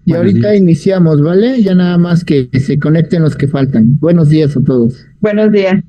Y Buenos ahorita días. iniciamos, ¿vale? Ya nada más que se conecten los que faltan. Buenos días a todos. Buenos días.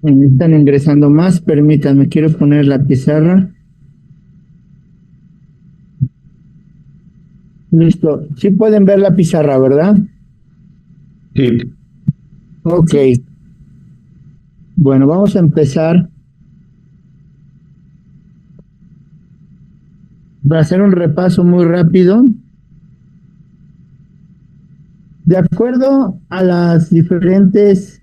Están ingresando más. Permítanme, quiero poner la pizarra. Listo. Sí pueden ver la pizarra, ¿verdad? Sí. Ok. Bueno, vamos a empezar. Para hacer un repaso muy rápido. De acuerdo a las diferentes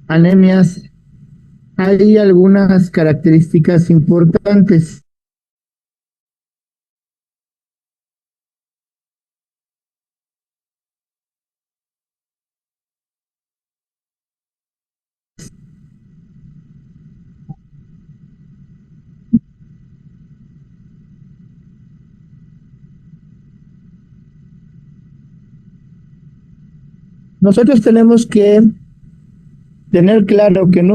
anemias, hay algunas características importantes. Nosotros tenemos que tener claro que en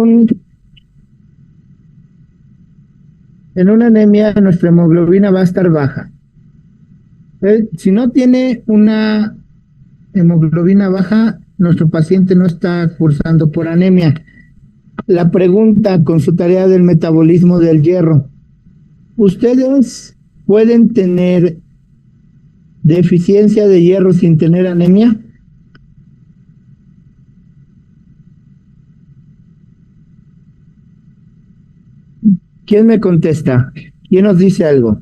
una anemia nuestra hemoglobina va a estar baja. Si no tiene una hemoglobina baja, nuestro paciente no está cursando por anemia. La pregunta con su tarea del metabolismo del hierro. ¿Ustedes pueden tener deficiencia de hierro sin tener anemia? ¿Quién me contesta? ¿Quién nos dice algo?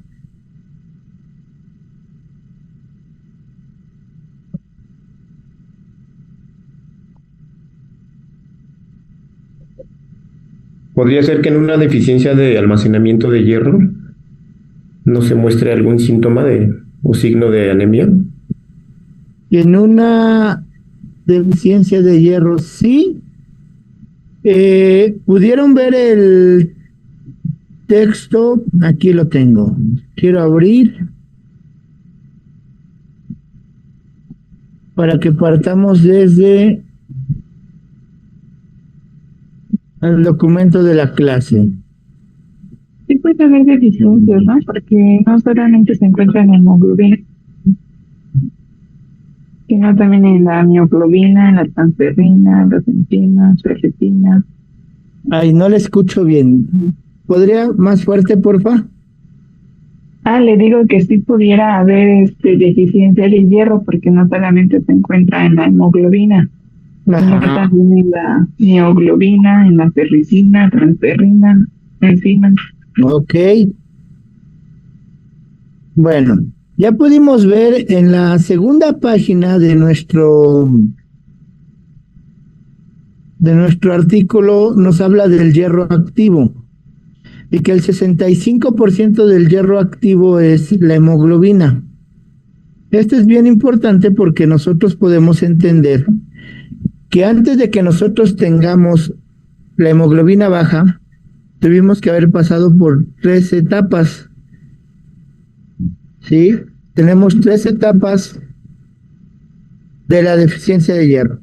¿Podría ser que en una deficiencia de almacenamiento de hierro no se muestre algún síntoma o signo de anemia? En una deficiencia de hierro, sí. ¿Pudieron ver el texto? Aquí lo tengo. Quiero abrir para que partamos desde el documento de la clase. Sí puede haber deficiencias, ¿no? Porque no solamente se encuentra en hemoglobina, sino también en la mioglobina, en la transferrina, en las enzimas, ferritina. Ay, no le escucho bien. ¿Podría más fuerte, porfa? Le digo que sí pudiera haber deficiencia de hierro porque no solamente se encuentra en la hemoglobina, sino también en la mioglobina, en la ferricina, transferrina, enzimas. Ok. Bueno, ya pudimos ver en la segunda página de nuestro artículo, nos habla del hierro activo y que el 65% del hierro activo es la hemoglobina. Esto es bien importante porque nosotros podemos entender que antes de que nosotros tengamos la hemoglobina baja, tuvimos que haber pasado por 3 etapas. ¿Sí? Tenemos 3 etapas de la deficiencia de hierro.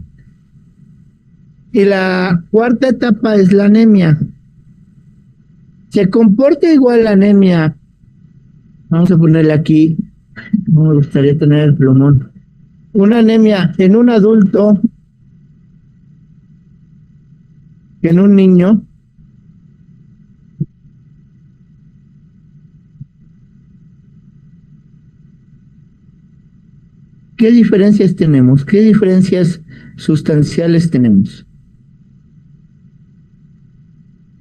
Y la cuarta etapa es la anemia. Se comporta igual la anemia. Vamos a ponerle aquí. No me gustaría tener el plumón. Una anemia en un adulto que en un niño. ¿Qué diferencias tenemos? ¿Qué diferencias sustanciales tenemos?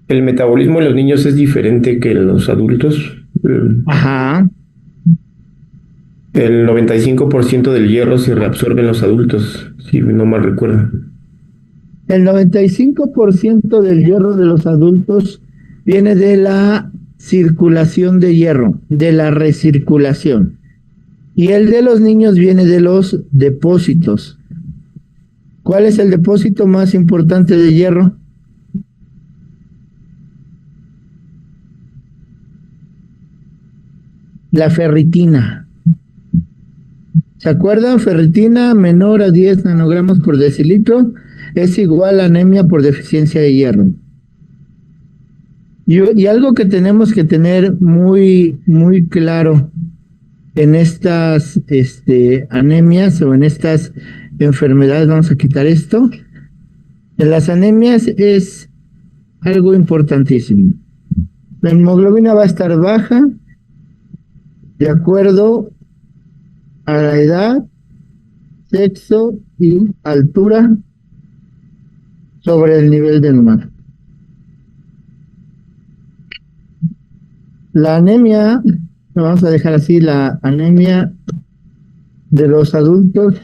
¿El metabolismo en los niños es diferente que en los adultos? Ajá. El 95% del hierro se reabsorbe en los adultos, si no mal recuerdo. El 95% del hierro de los adultos viene de la circulación de hierro, de la recirculación. Y el de los niños viene de los depósitos. ¿Cuál es el depósito más importante de hierro? La ferritina. ¿Se acuerdan? Ferritina menor a 10 nanogramos por decilitro es igual a anemia por deficiencia de hierro. Y algo que tenemos que tener muy, muy claro en estas anemias o en estas enfermedades, vamos a quitar esto. En las anemias es algo importantísimo. La hemoglobina va a estar baja de acuerdo a la edad, sexo y altura sobre el nivel del mar. La anemia, lo vamos a dejar así, la anemia de los adultos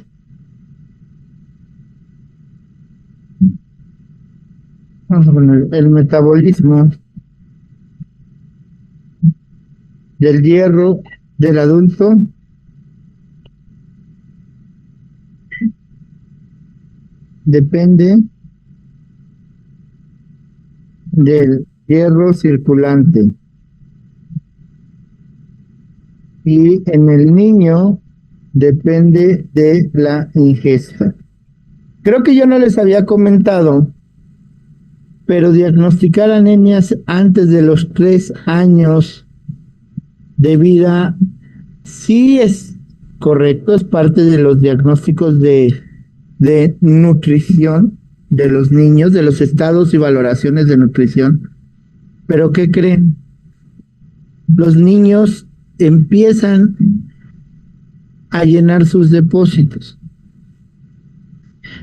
vamos a poner el metabolismo del hierro del adulto depende del hierro circulante. Y en el niño depende de la ingesta. Creo que yo no les había comentado, pero diagnosticar anemias antes de los 3 años de vida sí es correcto, es parte de los diagnósticos de nutrición de los niños, de los estados y valoraciones de nutrición. Pero ¿qué creen? Los niños empiezan a llenar sus depósitos.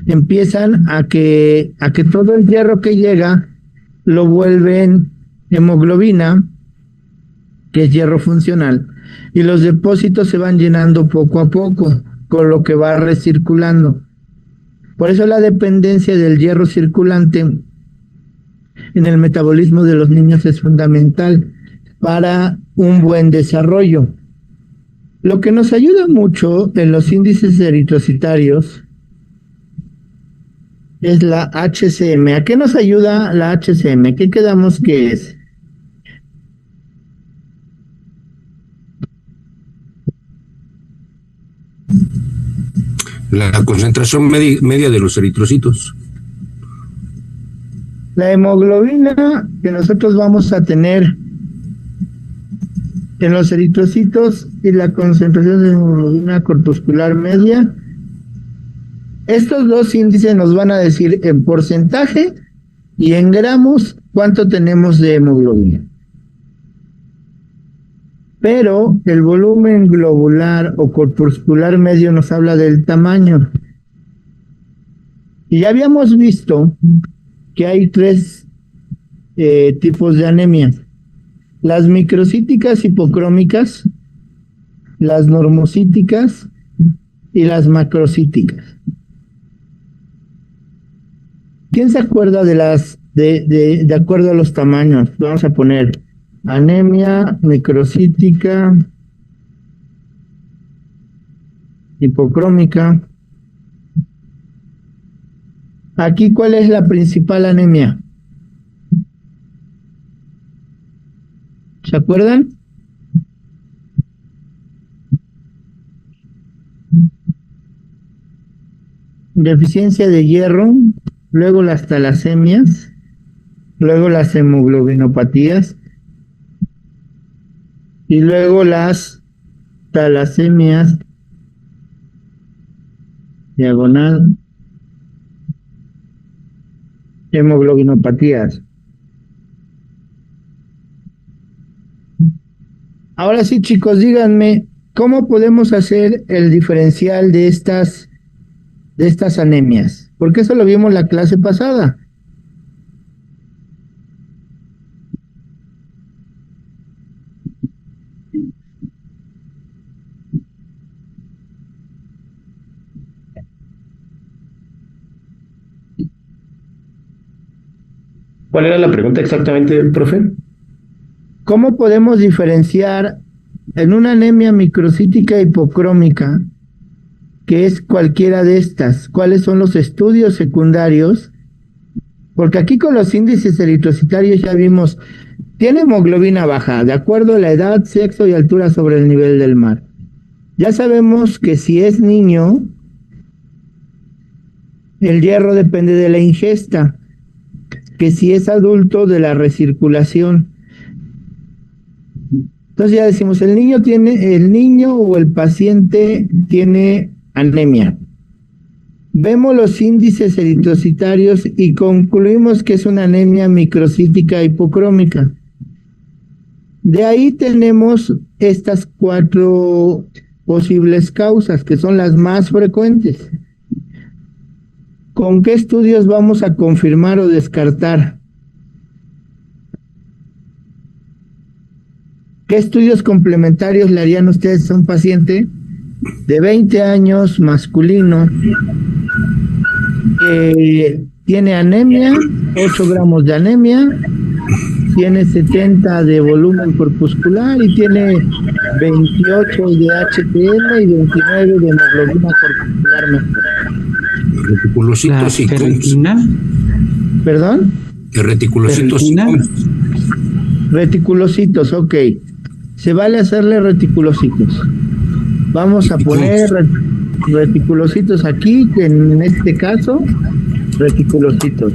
Empiezan a que todo el hierro que llega lo vuelven hemoglobina, que es hierro funcional, y los depósitos se van llenando poco a poco, con lo que va recirculando. Por eso la dependencia del hierro circulante en el metabolismo de los niños es fundamental para un buen desarrollo. Lo que nos ayuda mucho en los índices eritrocitarios es la HCM. ¿A qué nos ayuda la HCM? ¿Qué quedamos que es? La concentración media de los eritrocitos. La hemoglobina que nosotros vamos a tener en los eritrocitos y la concentración de hemoglobina corpuscular media. Estos dos índices nos van a decir en porcentaje y en gramos cuánto tenemos de hemoglobina. Pero el volumen globular o corpuscular medio nos habla del tamaño. Y ya habíamos visto que hay tres tipos de anemia: las microcíticas hipocrómicas, las normocíticas y las macrocíticas. ¿Quién se acuerda de las de acuerdo a los tamaños? Vamos a poner anemia microcítica, hipocrómica. Aquí, ¿cuál es la principal anemia? ¿Se acuerdan? Deficiencia de hierro, luego las talasemias, luego las hemoglobinopatías y luego las talasemias diagonal hemoglobinopatías. Ahora sí, chicos, díganme, ¿cómo podemos hacer el diferencial de estas anemias? Porque eso lo vimos la clase pasada. ¿Cuál era la pregunta exactamente, profe? ¿Cómo podemos diferenciar en una anemia microcítica hipocrómica, que es cualquiera de estas? ¿Cuáles son los estudios secundarios? Porque aquí con los índices eritrocitarios ya vimos, tiene hemoglobina baja, de acuerdo a la edad, sexo y altura sobre el nivel del mar. Ya sabemos que si es niño, el hierro depende de la ingesta, que si es adulto, de la recirculación. Entonces ya decimos, el niño o el paciente tiene anemia. Vemos los índices eritrocitarios y concluimos que es una anemia microcítica hipocrómica. De ahí tenemos estas 4 posibles causas, que son las más frecuentes. ¿Con qué estudios vamos a confirmar o descartar? ¿Qué estudios complementarios le harían ustedes a un paciente de 20 años, masculino, que tiene anemia, 8 gramos de anemia, tiene 70 de volumen corpuscular y tiene 28 de HTL y 29 de hemoglobina corpuscular mejor? Reticulocitos y ferritina. ¿Perdón? Reticulocitos y reticulocitos, ok. Se vale hacerle reticulocitos. Vamos a poner reticulocitos aquí, que en este caso, reticulocitos.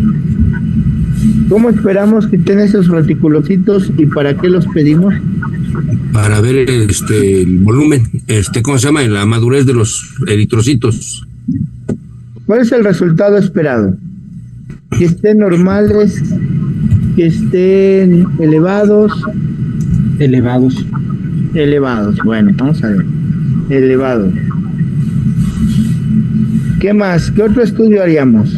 ¿Cómo esperamos que estén esos reticulocitos y para qué los pedimos? para ver el volumen, ¿cómo se llama? La madurez de los eritrocitos. ¿Cuál es el resultado esperado? Que estén normales, que estén elevados. Elevados, bueno, vamos a ver. Elevados. ¿Qué más? ¿Qué otro estudio haríamos?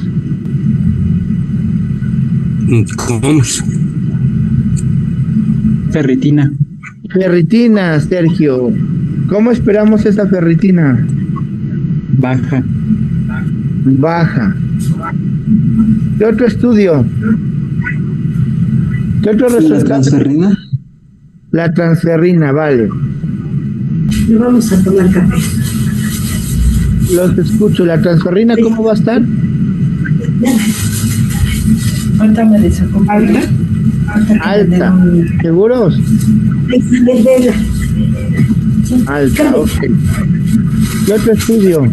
¿Cómo? Ferritina. Ferritina, Sergio. ¿Cómo esperamos esa ferritina? Baja. Baja. ¿Qué otro estudio? ¿Qué otro La resultado? transferrina. La transferrina, vale. Y vamos a tomar café. Los escucho. ¿La transferrina cómo va a estar? Ahorita me desacompaña. Alta. ¿Seguros? Alta, ok. ¿Qué otro estudio?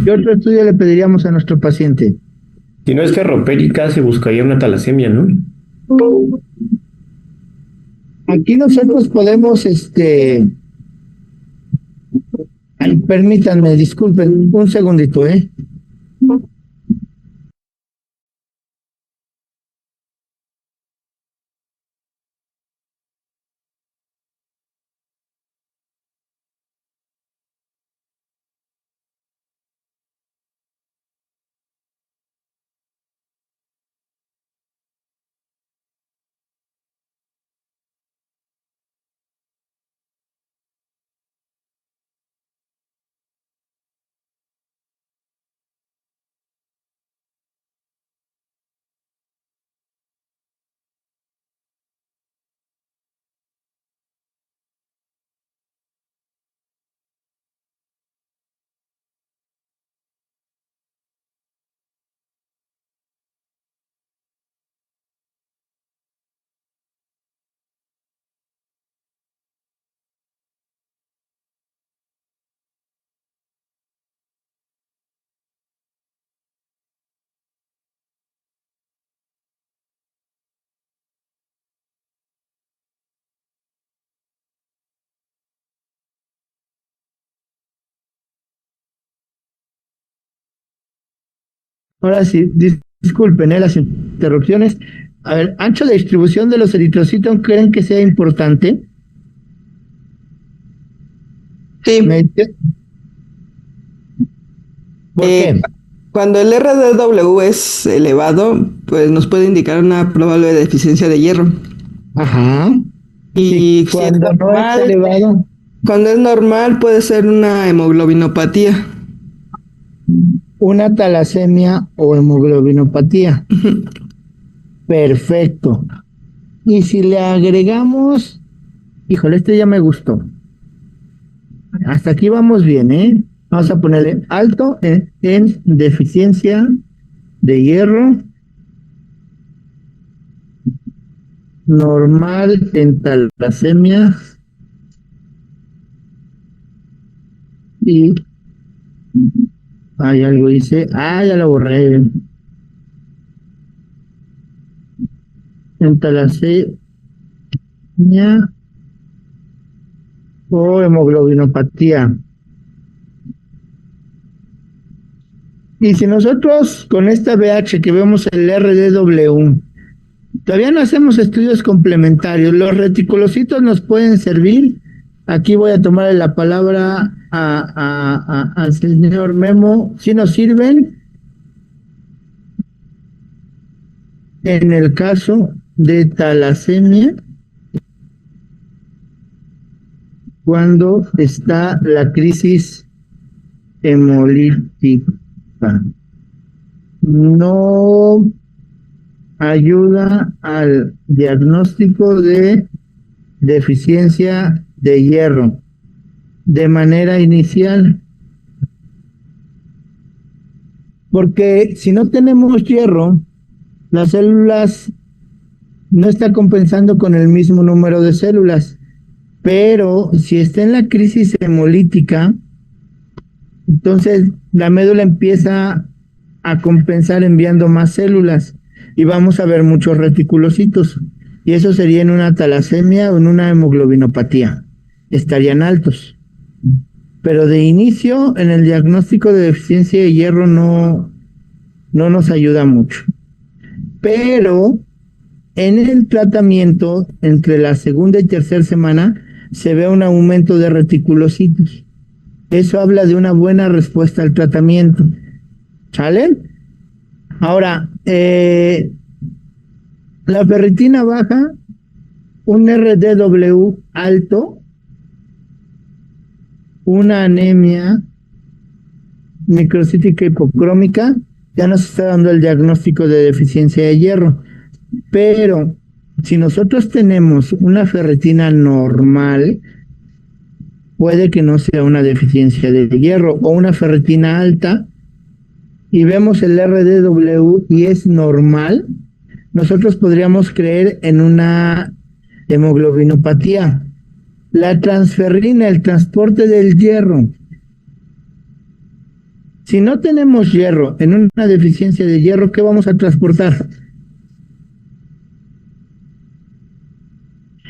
¿Qué otro estudio le pediríamos a nuestro paciente? Si no es ferropérica, se buscaría una talasemia, ¿no? Aquí nosotros podemos, ay, permítanme, disculpen, un segundito, ¿eh? Ahora sí, disculpen, las interrupciones. A ver, ancho de distribución de los eritrocitos, ¿creen que sea importante? Sí, ¿Por qué? cuando el RDW es elevado, pues nos puede indicar una probable deficiencia de hierro. Ajá. Y Sí, si es cuando no es normal, elevado, cuando es normal puede ser una hemoglobinopatía. una talasemia o hemoglobinopatía. Perfecto. Y si le agregamos, híjole, este ya me gustó. Hasta aquí vamos bien, ¿eh? Vamos a ponerle alto en deficiencia de hierro, normal en talasemia y hay algo dice, ya lo borré. En talasemia o hemoglobinopatía. Y si nosotros con esta BH que vemos el RDW, todavía no hacemos estudios complementarios, los reticulocitos nos pueden servir. Aquí voy a tomar la palabra al señor Memo. Si nos sirven en el caso de talasemia, cuando está la crisis hemolítica. No ayuda al diagnóstico de deficiencia de hierro de manera inicial. Porque si no tenemos hierro, las células no está compensando con el mismo número de células. Pero si está en la crisis hemolítica, entonces la médula empieza a compensar enviando más células y vamos a ver muchos reticulocitos. Y eso sería en una talasemia o en una hemoglobinopatía. Estarían altos. Pero de inicio, en el diagnóstico de deficiencia de hierro no nos ayuda mucho. Pero en el tratamiento, entre la segunda y tercera semana, se ve un aumento de reticulocitos. Eso habla de una buena respuesta al tratamiento. ¿Sale? Ahora, la ferritina baja un RDW alto, una anemia microcítica hipocrómica, ya nos está dando el diagnóstico de deficiencia de hierro. Pero si nosotros tenemos una ferritina normal, puede que no sea una deficiencia de hierro, o una ferritina alta, y vemos el RDW y es normal, nosotros podríamos creer en una hemoglobinopatía. La transferrina, el transporte del hierro. Si no tenemos hierro en una deficiencia de hierro, ¿qué vamos a transportar?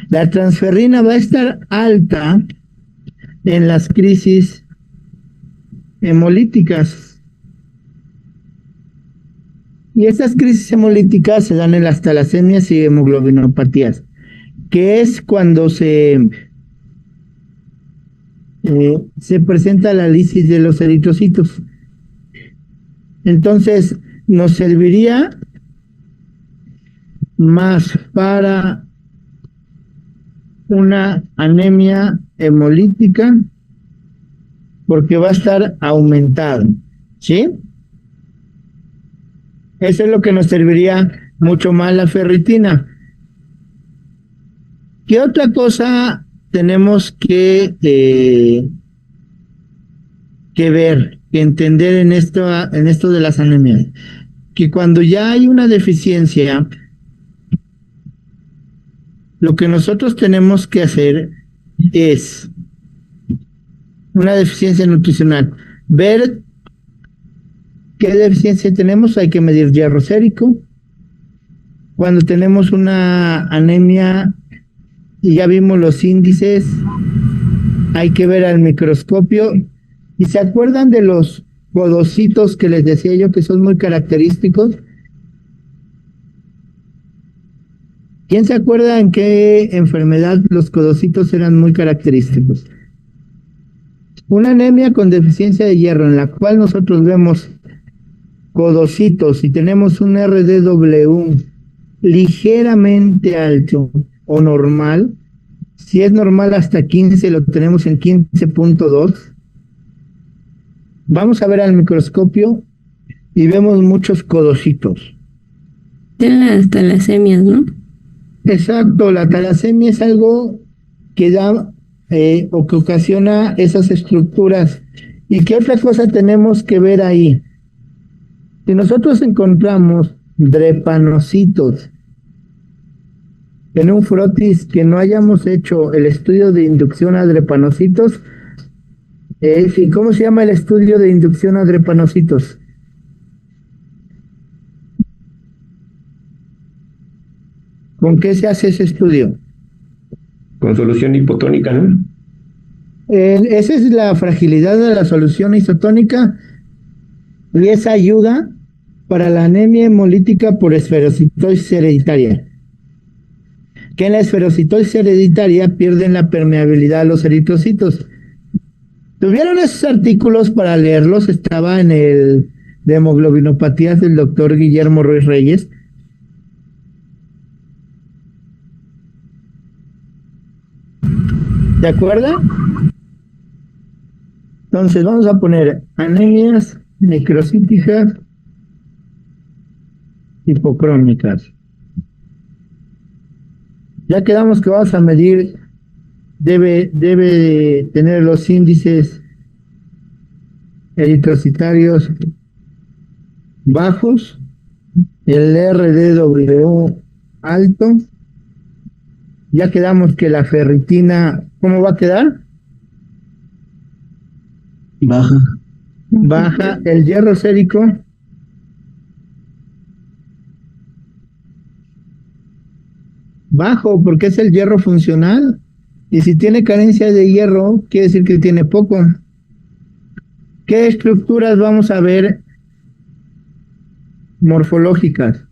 La transferrina va a estar alta en las crisis hemolíticas. Y estas crisis hemolíticas se dan en las talasemias y hemoglobinopatías, que es cuando se presenta la lisis de los eritrocitos. Entonces, nos serviría más para una anemia hemolítica porque va a estar aumentado, ¿sí? Eso es lo que nos serviría mucho más la ferritina. ¿Qué otra cosa tenemos que ver, que entender en esto de las anemias? Que cuando ya hay una deficiencia, lo que nosotros tenemos que hacer es una deficiencia nutricional. Ver qué deficiencia tenemos, hay que medir hierro sérico. Cuando tenemos una anemia y ya vimos los índices, hay que ver al microscopio. ¿Y se acuerdan de los codocitos que les decía yo que son muy característicos? ¿Quién se acuerda en qué enfermedad los codocitos eran muy característicos? Una anemia con deficiencia de hierro en la cual nosotros vemos codocitos y tenemos un RDW ligeramente alto o normal. Si es normal hasta 15, lo tenemos en 15.2. Vamos a ver al microscopio y vemos muchos codocitos. De las talasemias, ¿no? Exacto, la talasemia es algo que da o que ocasiona esas estructuras. ¿Y qué otra cosa tenemos que ver ahí? Si nosotros encontramos drepanocitos en un frotis que no hayamos hecho el estudio de inducción a drepanocitos, ¿cómo se llama el estudio de inducción a drepanocitos? ¿Con qué se hace ese estudio? Con solución hipotónica, ¿no? Esa es la fragilidad de la solución isotónica y esa ayuda para la anemia hemolítica por esferocitosis hereditaria. Que en la esferocitosis hereditaria pierden la permeabilidad a los eritrocitos. ¿Tuvieron esos artículos para leerlos? Estaba en el de hemoglobinopatías del doctor Guillermo Ruiz Reyes. ¿De acuerdo? Entonces vamos a poner anemias necrocíticas hipocrómicas. Ya quedamos que vamos a medir, debe tener los índices eritrocitarios bajos, el RDW alto. Ya quedamos que la ferritina, ¿cómo va a quedar? Baja. Baja. El hierro sérico. Bajo, porque es el hierro funcional. Y si tiene carencia de hierro, quiere decir que tiene poco. ¿Qué estructuras vamos a ver morfológicas?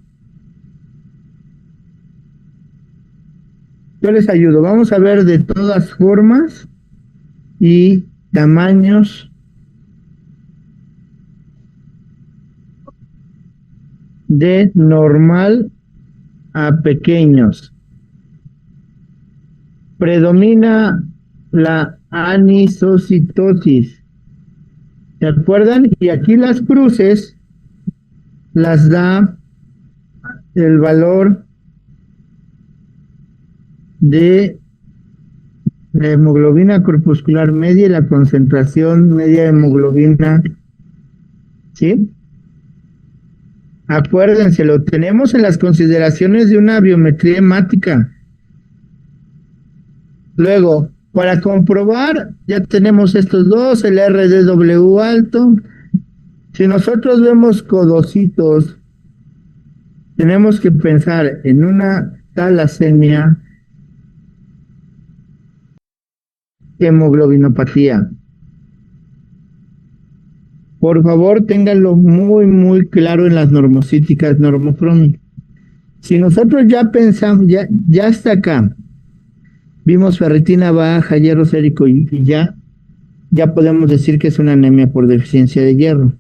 Yo les ayudo. Vamos a ver de todas formas y tamaños de normal a pequeños. predomina la anisocitosis. ¿Se acuerdan? Y aquí las cruces las da el valor de la hemoglobina corpuscular media y la concentración media de hemoglobina. ¿Sí? Acuérdense, lo tenemos en las consideraciones de una biometría hemática. Luego, para comprobar, ya tenemos estos dos, el RDW alto. Si nosotros vemos codocitos, tenemos que pensar en una talasemia, hemoglobinopatía. Por favor, ténganlo muy claro en las normocíticas, normocrómicas. Si nosotros ya pensamos, ya hasta acá, vimos ferritina baja, hierro sérico y ya podemos decir que es una anemia por deficiencia de hierro.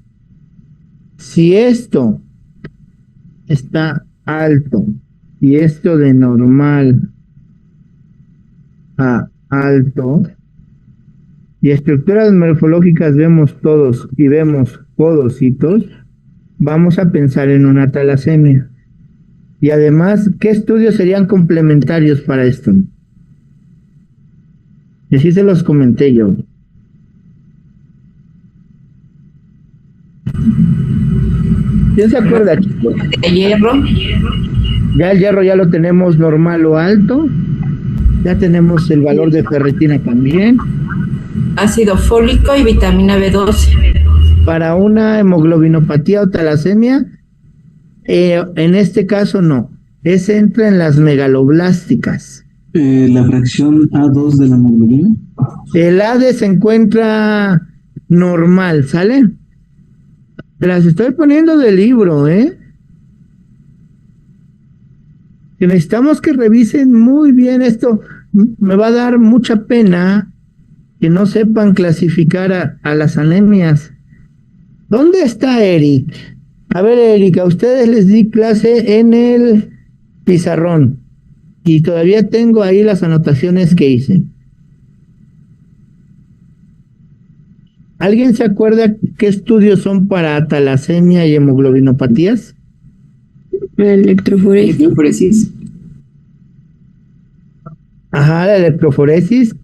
Si esto está alto y esto de normal a alto, y estructuras morfológicas vemos todos y vemos codocitos, vamos a pensar en una talasemia. Y además, ¿qué estudios serían complementarios para esto? Y así se los comenté yo. ¿Quién se acuerda, chicos? ¿De hierro? Ya el hierro ya lo tenemos normal o alto. Ya tenemos el valor de ferritina también. Ácido fólico y vitamina B12. Para una hemoglobinopatía o talasemia, en este caso no. Ese entra en las megaloblásticas. La fracción A2 de la hemoglobina. El AD se encuentra normal, ¿sale? Las estoy poniendo de libro, ¿eh? Que necesitamos que revisen muy bien esto. Me va a dar mucha pena que no sepan clasificar a las anemias. ¿Dónde está Eric? A ver, Eric, a ustedes les di clase en el pizarrón y todavía tengo ahí las anotaciones que hice. ¿Alguien se acuerda qué estudios son para talasemia y hemoglobinopatías? La electroforesis. Ajá, la electroforesis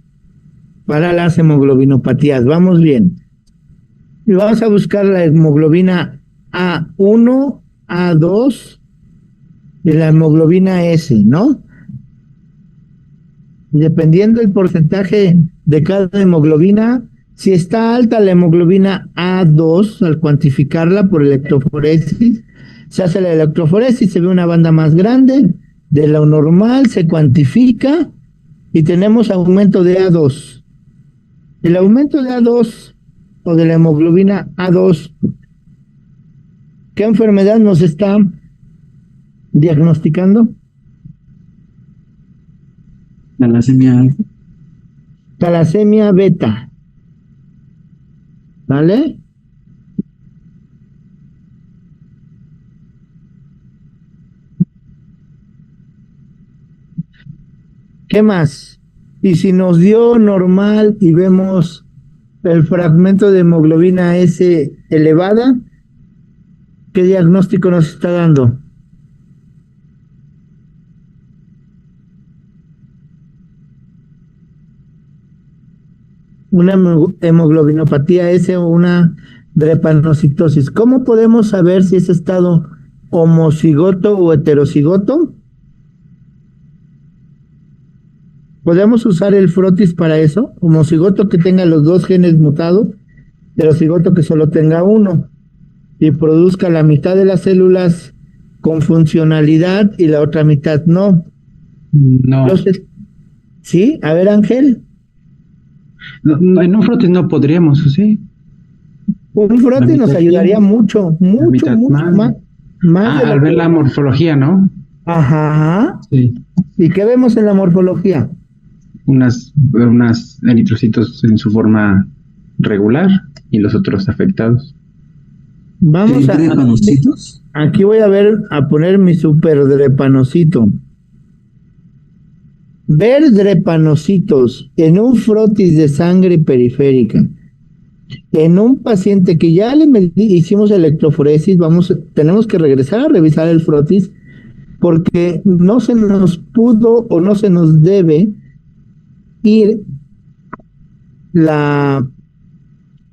para las hemoglobinopatías. Vamos bien. Y vamos a buscar la hemoglobina A1, A2 y la hemoglobina S, ¿no? Dependiendo del porcentaje de cada hemoglobina, si está alta la hemoglobina A2, al cuantificarla por electroforesis, se hace la electroforesis, se ve una banda más grande de lo normal, se cuantifica y tenemos aumento de A2. El aumento de A2 o de la hemoglobina A2, ¿qué enfermedad nos está diagnosticando? Talasemia alfa. Talasemia beta. ¿Vale? ¿Qué más? Y si nos dio normal y vemos el fragmento de hemoglobina S elevada, ¿qué diagnóstico nos está dando? Una hemoglobinopatía S o una drepanocitosis. ¿Cómo podemos saber si es estado homocigoto o heterocigoto? ¿Podemos usar el frotis para eso? Homocigoto que tenga los dos genes mutados, heterocigoto que solo tenga uno y produzca la mitad de las células con funcionalidad y la otra mitad no. No. Entonces, ¿sí? A ver, Ángel. No, en un frotis no podríamos, ¿o sí? Un frotis nos ayudaría mucho más al ver la morfología, ¿no? Ajá. Sí. ¿Y qué vemos en la morfología? Unas eritrocitos en su forma regular y los otros afectados. Vamos a aquí voy a poner mi super drepanocito. ver drepanocitos en un frotis de sangre periférica, en un paciente que ya hicimos electroforesis, tenemos que regresar a revisar el frotis porque no se nos pudo o no se nos debe ir la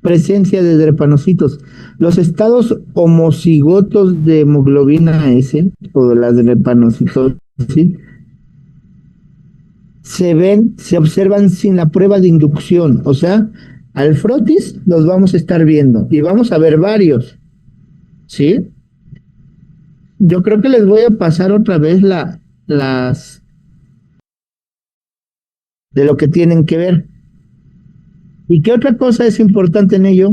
presencia de drepanocitos. Los estados homocigotos de hemoglobina S o de la drepanocitosis se observan sin la prueba de inducción, o sea, al frotis los vamos a estar viendo y vamos a ver varios, ¿sí? Yo creo que les voy a pasar otra vez las de lo que tienen que ver. ¿Y qué otra cosa es importante en ello?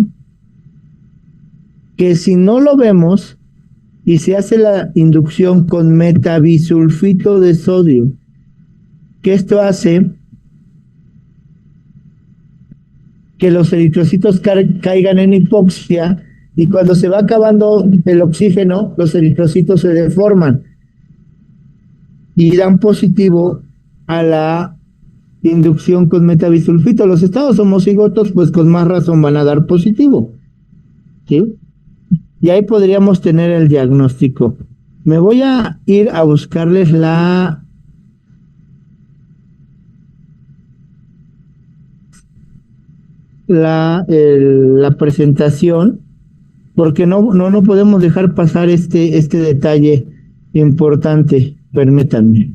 Que si no lo vemos y se hace la inducción con metabisulfito de sodio, que esto hace que los eritrocitos caigan en hipoxia y cuando se va acabando el oxígeno, los eritrocitos se deforman y dan positivo a la inducción con metabisulfito. Los estados homocigotos, pues con más razón van a dar positivo, ¿sí? Y ahí podríamos tener el diagnóstico. Me voy a ir a buscarles la presentación, porque no podemos dejar pasar este detalle importante. Permítanme.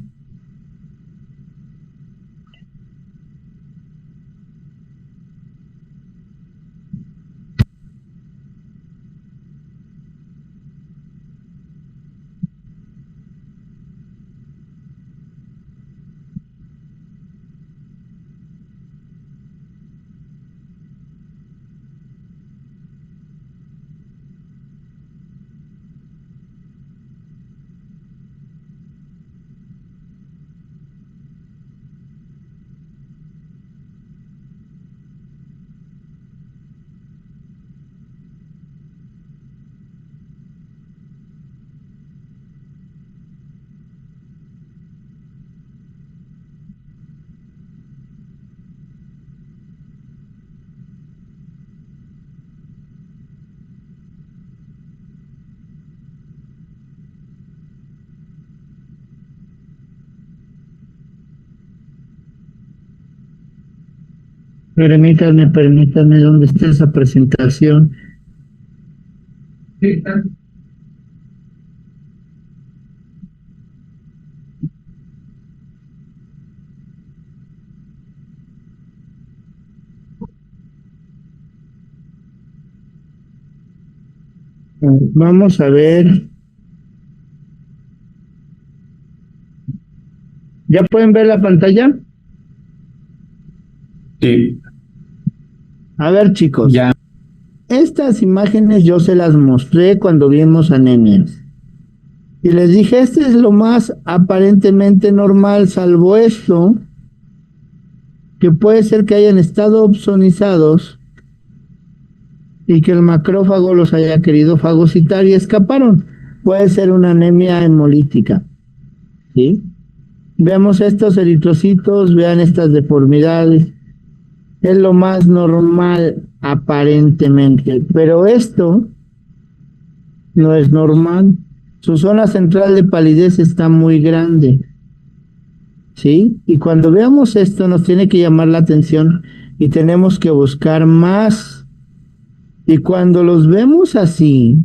Permítanme, ¿dónde está esa presentación? Vamos a ver. ¿Ya pueden ver la pantalla? Sí. A ver, chicos. Ya. Estas imágenes yo se las mostré cuando vimos anemias. Y les dije, este es lo más aparentemente normal, salvo esto, que puede ser que hayan estado opsonizados y que el macrófago los haya querido fagocitar y escaparon. Puede ser una anemia hemolítica, ¿sí? Veamos estos eritrocitos, vean estas deformidades. Es lo más normal aparentemente, pero esto no es normal. Su zona central de palidez está muy grande, ¿sí? Y cuando veamos esto nos tiene que llamar la atención y tenemos que buscar más. Y cuando los vemos así,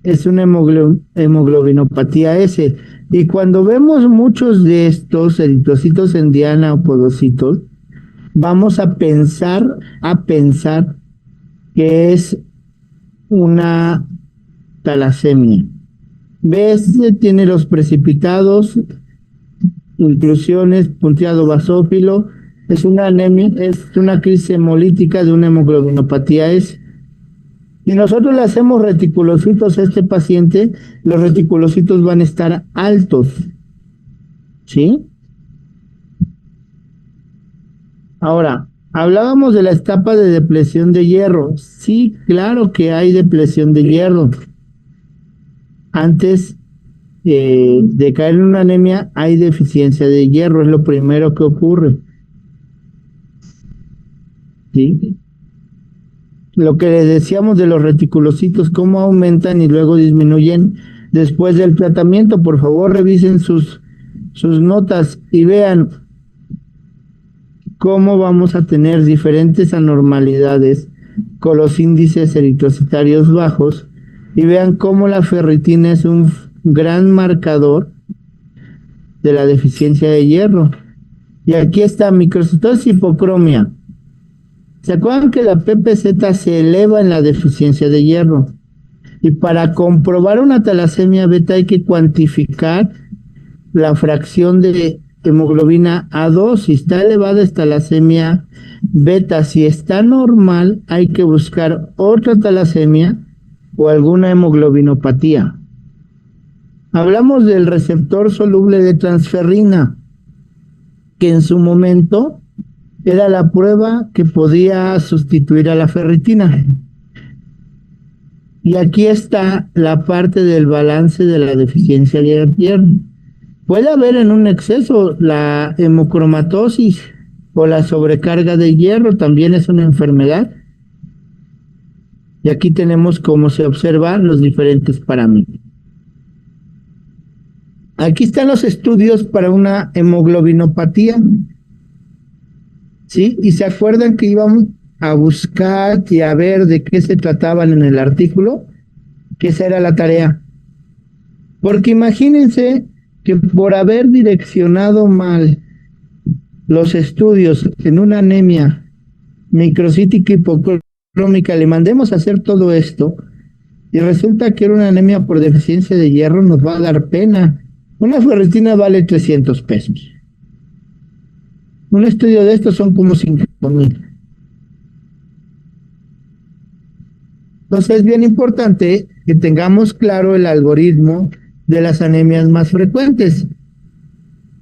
es una hemoglobinopatía S. Y cuando vemos muchos de estos eritrocitos en diana o podocitos, vamos a pensar que es una talasemia. ¿Ves? Tiene los precipitados, inclusiones, punteado basófilo. Es una anemia, es una crisis hemolítica de una hemoglobinopatía S. Si nosotros le hacemos reticulocitos a este paciente, los reticulocitos van a estar altos, ¿sí? Ahora, hablábamos de la etapa de depleción de hierro. Sí, claro que hay depleción de hierro. Antes de caer en una anemia, hay deficiencia de hierro, es lo primero que ocurre. ¿Sí? Lo que les decíamos de los reticulocitos, cómo aumentan y luego disminuyen después del tratamiento. Por favor, revisen sus notas y vean cómo vamos a tener diferentes anormalidades con los índices eritrocitarios bajos, y vean cómo la ferritina es un gran marcador de la deficiencia de hierro. Y aquí está microcitosis hipocromia. ¿Se acuerdan que la PPZ se eleva en la deficiencia de hierro? Y para comprobar una talasemia beta hay que cuantificar la fracción de hemoglobina A2. Si está elevada es talasemia beta. Si está normal, hay que buscar otra talasemia o alguna hemoglobinopatía. Hablamos del receptor soluble de transferrina, que en su momento era la prueba que podía sustituir a la ferritina. Y aquí está la parte del balance de la deficiencia de hierro. Puede haber en un exceso la hemocromatosis o la sobrecarga de hierro, también es una enfermedad. Y aquí tenemos cómo se observan los diferentes parámetros. Aquí están los estudios para una hemoglobinopatía. ¿Sí? Y se acuerdan que íbamos a buscar y a ver de qué se trataban en el artículo, que esa era la tarea. Porque imagínense que por haber direccionado mal los estudios en una anemia microcítica hipocrómica, le mandemos a hacer todo esto y resulta que era una anemia por deficiencia de hierro, nos va a dar pena. Una ferritina vale 300 pesos. Un estudio de estos son como 5,000. Entonces es bien importante que tengamos claro el algoritmo de las anemias más frecuentes,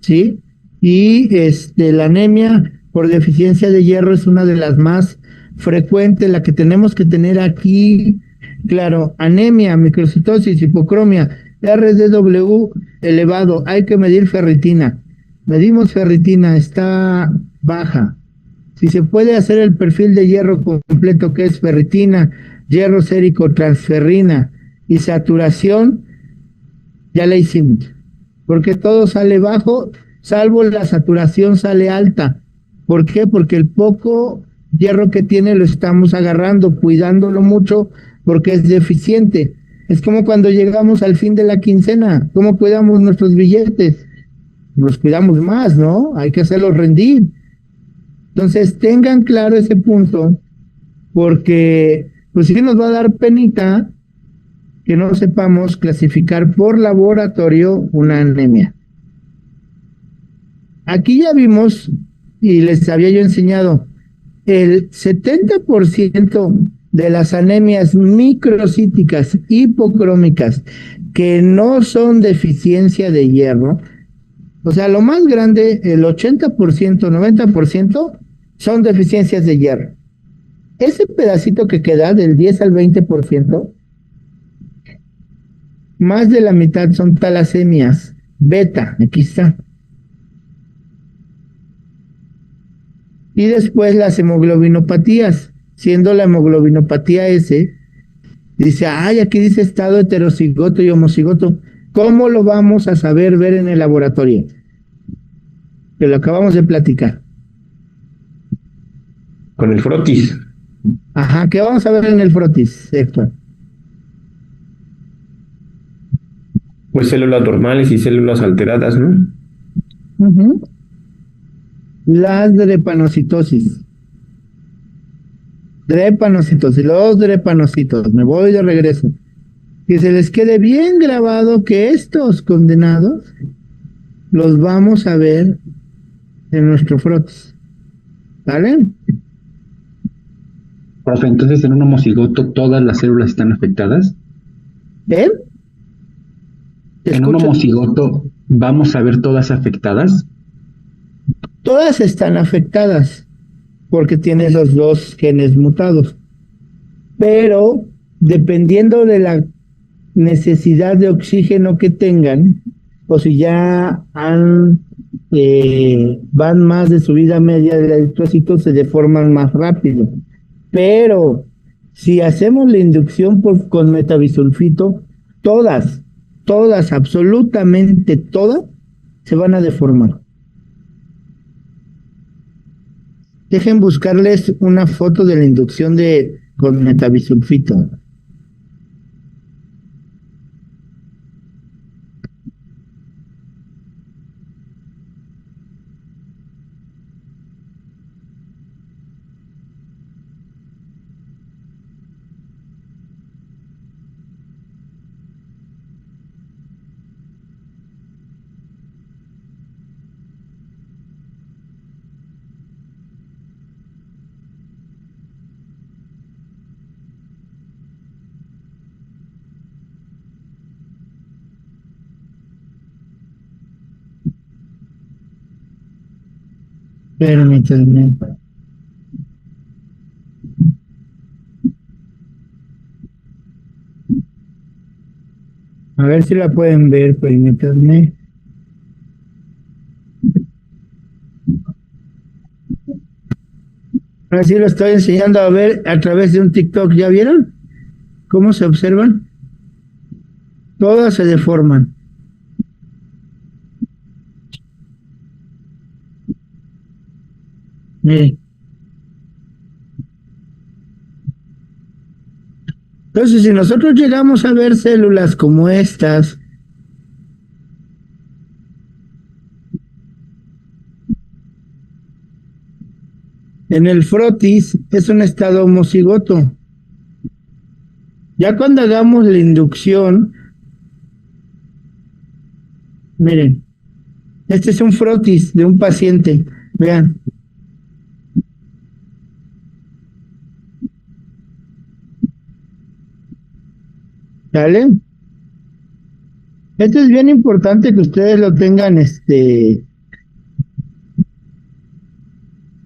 ¿sí? Y la anemia por deficiencia de hierro es una de las más frecuentes, la que tenemos que tener aquí, claro, anemia, microcitosis, hipocromia, RDW elevado, hay que medir ferritina. Medimos ferritina, está baja. Si se puede hacer el perfil de hierro completo, que es ferritina, hierro sérico, transferrina y saturación, ya la hicimos. Porque todo sale bajo, salvo la saturación sale alta. ¿Por qué? Porque el poco hierro que tiene lo estamos agarrando, cuidándolo mucho, porque es deficiente. Es como cuando llegamos al fin de la quincena, ¿cómo cuidamos nuestros billetes? Los cuidamos más, ¿no? Hay que hacerlos rendir. Entonces, tengan claro ese punto, porque pues sí nos va a dar penita que no sepamos clasificar por laboratorio una anemia. Aquí ya vimos, y les había yo enseñado, el 70% de las anemias microcíticas hipocrómicas que no son deficiencia de hierro, o sea, lo más grande, el 80%, 90% son deficiencias de hierro. Ese pedacito que queda del 10 al 20%, más de la mitad son talasemias beta, aquí está. Y después las hemoglobinopatías, siendo la hemoglobinopatía S, dice, ay, aquí dice estado heterocigoto y homocigoto. ¿Cómo lo vamos a saber ver en el laboratorio? Que lo acabamos de platicar. Con el frotis. Ajá, ¿qué vamos a ver en el frotis, Héctor? Pues células normales y células alteradas, ¿no? Las drepanocitosis. Los drepanocitos. Me voy de regreso. Que se les quede bien grabado que estos condenados los vamos a ver en nuestro frotis. ¿Vale? Profe, entonces en un homocigoto todas las células están afectadas. ¿Eh? En un homocigoto vamos a ver todas afectadas. Todas están afectadas porque tienes los dos genes mutados. Pero dependiendo de la necesidad de oxígeno que tengan, o si ya van más de su vida media del eritrocito, se deforman más rápido. Pero si hacemos la inducción con metabisulfito, todas, absolutamente todas, se van a deformar. Dejen buscarles una foto de la inducción con metabisulfito. Permítanme. A ver si la pueden ver, permítanme. Ahora sí lo estoy enseñando a ver a través de un TikTok. ¿Ya vieron cómo se observan? Todas se deforman. Miren. Entonces, si nosotros llegamos a ver células como estas, en el frotis es un estado homocigoto. Ya cuando hagamos la inducción, miren, este es un frotis de un paciente, vean. ¿Sale? Esto es bien importante que ustedes lo tengan,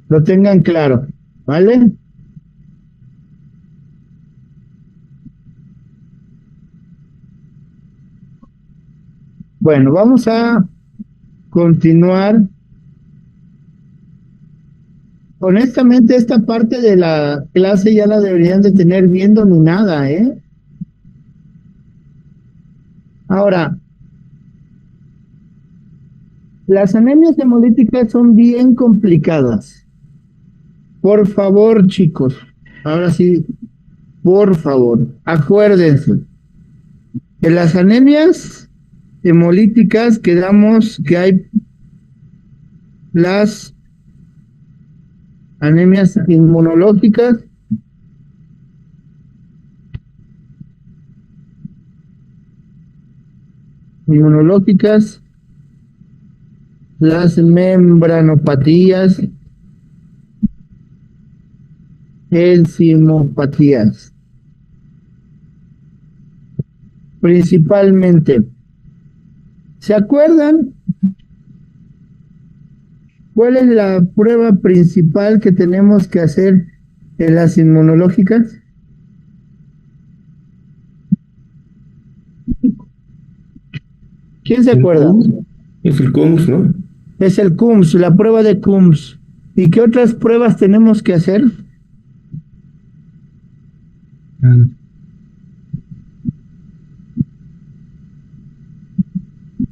lo tengan claro, ¿vale? Bueno, vamos a continuar. Honestamente, esta parte de la clase ya la deberían de tener bien dominada, ¿eh? Ahora, las anemias hemolíticas son bien complicadas. Por favor, chicos, ahora sí, por favor, acuérdense que las anemias hemolíticas quedamos que hay las anemias inmunológicas, las membranopatías, enzimopatías. Principalmente, ¿se acuerdan cuál es la prueba principal que tenemos que hacer en las inmunológicas? ¿Quién se acuerda? Es el CUMS, ¿no? Es el CUMS, la prueba de CUMS. ¿Y qué otras pruebas tenemos que hacer?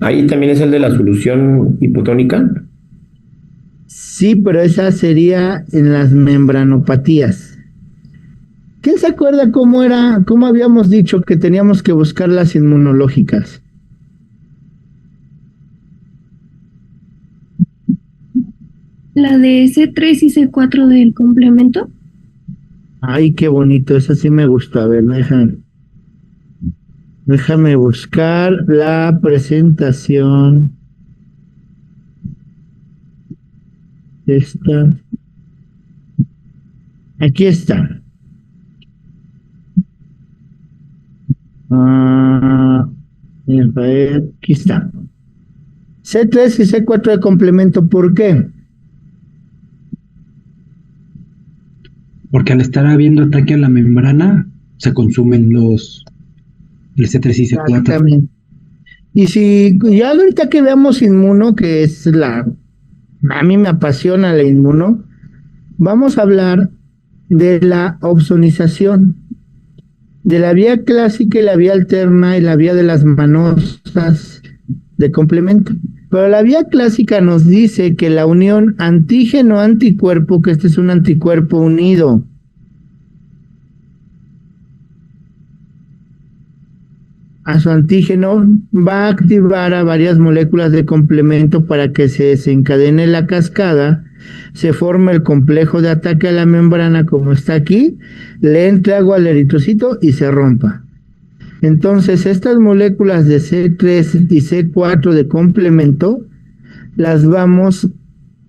Ahí también es el de la solución hipotónica. Sí, pero esa sería en las membranopatías. ¿Quién se acuerda cómo habíamos dicho que teníamos que buscar las inmunológicas? La de C3 y C4 del complemento. Ay, qué bonito, esa sí me gustó. A ver, déjame buscar la presentación. Esta. Aquí está. Aquí está. C3 y C4 de complemento, ¿por qué? Porque al estar habiendo ataque a la membrana, se consumen El C3 y C4. Exactamente. Y si ya ahorita que veamos inmuno, que es a mí me apasiona la inmuno, vamos a hablar de la opsonización, de la vía clásica y la vía alterna y la vía de las manosas de complemento. Pero la vía clásica nos dice que la unión antígeno-anticuerpo, que este es un anticuerpo unido a su antígeno, va a activar a varias moléculas de complemento para que se desencadene la cascada, se forme el complejo de ataque a la membrana como está aquí, le entre agua al eritrocito y se rompa. Entonces estas moléculas de C3 y C4 de complemento las vamos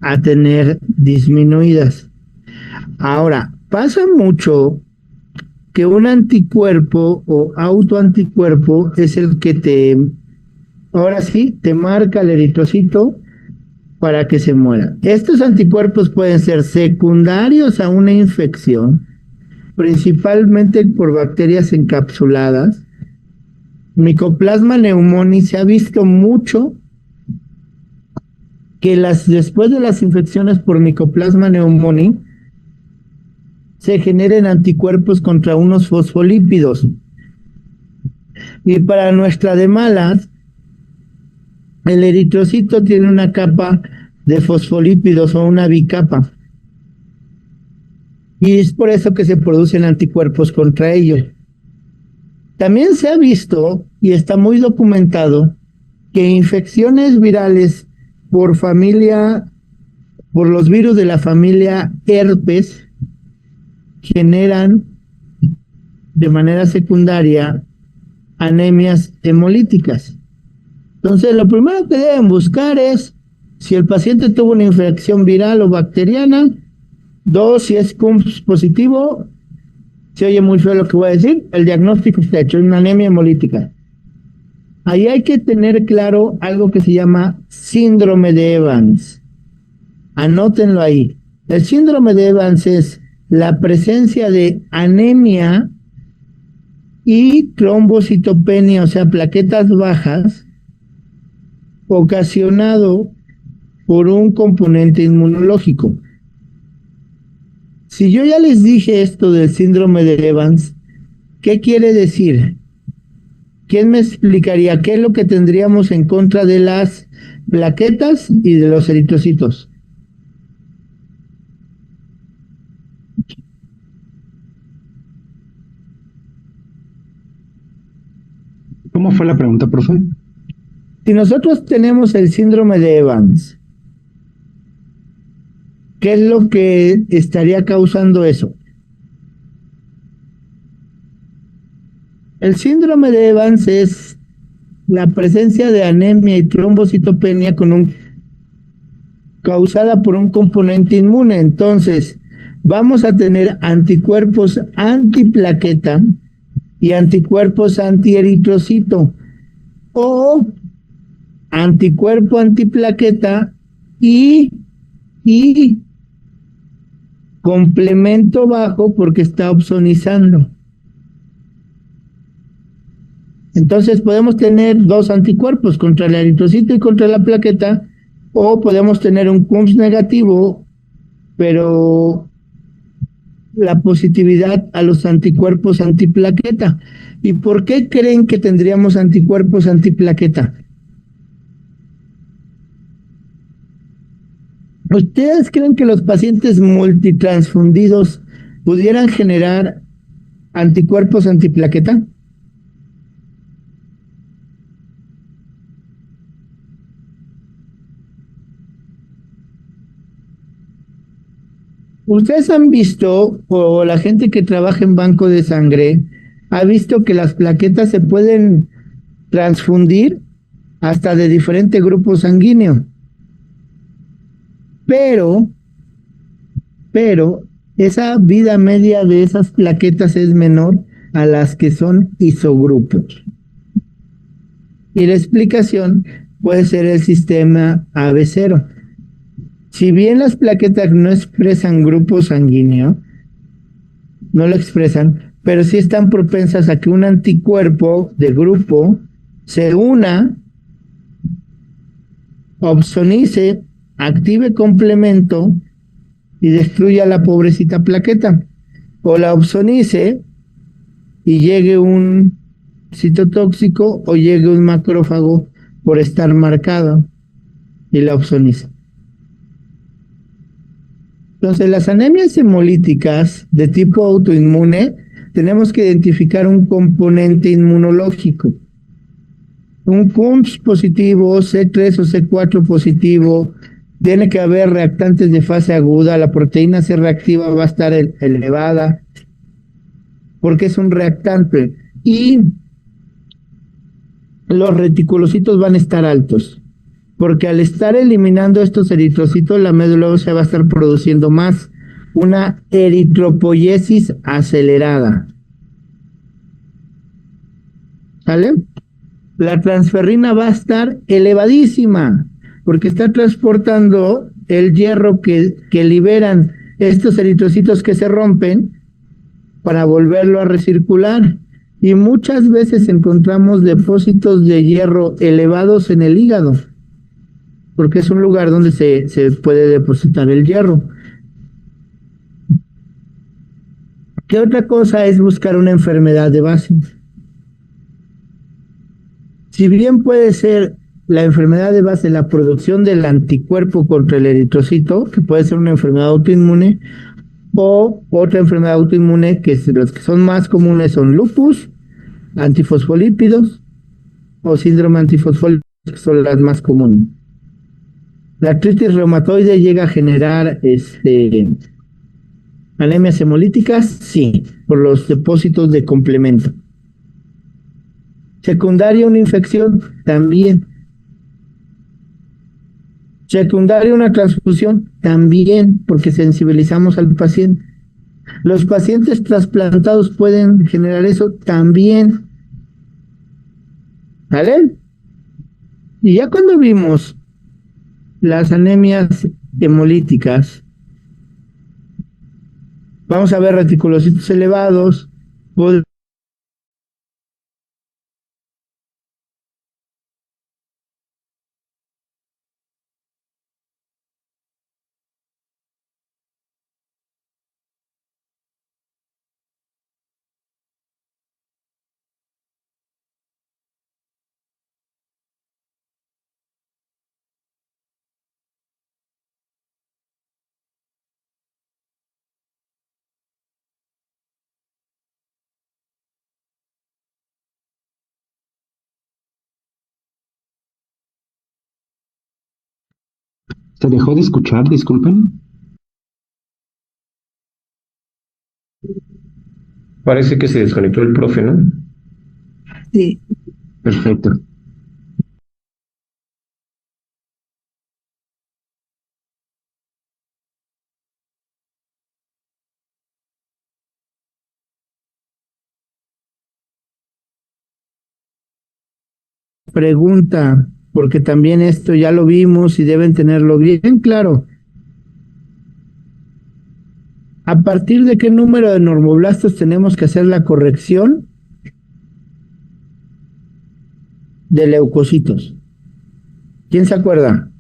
a tener disminuidas. Ahora, pasa mucho que un anticuerpo o autoanticuerpo es el que ahora sí, te marca el eritrocito para que se muera. Estos anticuerpos pueden ser secundarios a una infección, principalmente por bacterias encapsuladas. Mycoplasma pneumoniae se ha visto mucho que después de las infecciones por Mycoplasma pneumoniae se generen anticuerpos contra unos fosfolípidos. Y para nuestra de malas, el eritrocito tiene una capa de fosfolípidos o una bicapa. Y es por eso que se producen anticuerpos contra ellos. También se ha visto, y está muy documentado, que infecciones virales por los virus de la familia herpes, generan de manera secundaria anemias hemolíticas. Entonces, lo primero que deben buscar es si el paciente tuvo una infección viral o bacteriana. 2, si es CUMS positivo, se oye muy feo lo que voy a decir, el diagnóstico está hecho, es una anemia hemolítica. Ahí hay que tener claro algo que se llama síndrome de Evans. Anótenlo ahí. El síndrome de Evans es la presencia de anemia y trombocitopenia, o sea, plaquetas bajas, ocasionado por un componente inmunológico. Si yo ya les dije esto del síndrome de Evans, ¿qué quiere decir? ¿Quién me explicaría qué es lo que tendríamos en contra de las plaquetas y de los eritrocitos? ¿Cómo fue la pregunta, profe? Si nosotros tenemos el síndrome de Evans, ¿qué es lo que estaría causando eso? El síndrome de Evans es la presencia de anemia y trombocitopenia causada por un componente inmune. Entonces, vamos a tener anticuerpos antiplaqueta y anticuerpos antieritrocito, o anticuerpo antiplaqueta y complemento bajo porque está opsonizando. Entonces podemos tener 2 anticuerpos contra el eritrocito y contra la plaqueta, o podemos tener un CUMS negativo, pero la positividad a los anticuerpos antiplaqueta. ¿Y por qué creen que tendríamos anticuerpos antiplaqueta? ¿Ustedes creen que los pacientes multitransfundidos pudieran generar anticuerpos antiplaqueta? Ustedes han visto, o la gente que trabaja en banco de sangre, ha visto que las plaquetas se pueden transfundir hasta de diferente grupo sanguíneo. Pero esa vida media de esas plaquetas es menor a las que son isogrupos. Y la explicación puede ser el sistema AB0. Si bien las plaquetas no expresan grupo sanguíneo, no lo expresan, pero sí están propensas a que un anticuerpo de grupo se una, opsonice, active complemento y destruya la pobrecita plaqueta. O la opsonice y llegue un citotóxico o llegue un macrófago por estar marcado y la opsonice. Entonces, las anemias hemolíticas de tipo autoinmune, tenemos que identificar un componente inmunológico. Un CUMS positivo, C3 o C4 positivo, tiene que haber reactantes de fase aguda, la proteína C reactiva va a estar elevada, porque es un reactante, y los reticulocitos van a estar altos, porque al estar eliminando estos eritrocitos, la médula ósea va a estar produciendo más, una eritropoiesis acelerada. ¿Sale? La transferrina va a estar elevadísima, porque está transportando el hierro que liberan estos eritrocitos que se rompen para volverlo a recircular. Y muchas veces encontramos depósitos de hierro elevados en el hígado, porque es un lugar donde se puede depositar el hierro. ¿Qué otra cosa es buscar una enfermedad de base? Si bien puede ser la enfermedad de base la producción del anticuerpo contra el eritrocito, que puede ser una enfermedad autoinmune, o otra enfermedad autoinmune, que los que son más comunes son lupus, antifosfolípidos o síndrome antifosfolípido, que son las más comunes. La artritis reumatoide llega a generar anemias hemolíticas, sí, por los depósitos de complemento. Secundaria una infección, también. Secundaria una transfusión, también, porque sensibilizamos al paciente. Los pacientes trasplantados pueden generar eso, también. ¿Vale? Y ya cuando vimos las anemias hemolíticas, vamos a ver reticulocitos elevados, ¿Se dejó de escuchar? Disculpen. Parece que se desconectó el profe, ¿no? Sí. Perfecto. pregunta, porque también esto ya lo vimos y deben tenerlo bien claro. ¿A partir de qué número de normoblastos tenemos que hacer la corrección de leucocitos? ¿Quién se acuerda?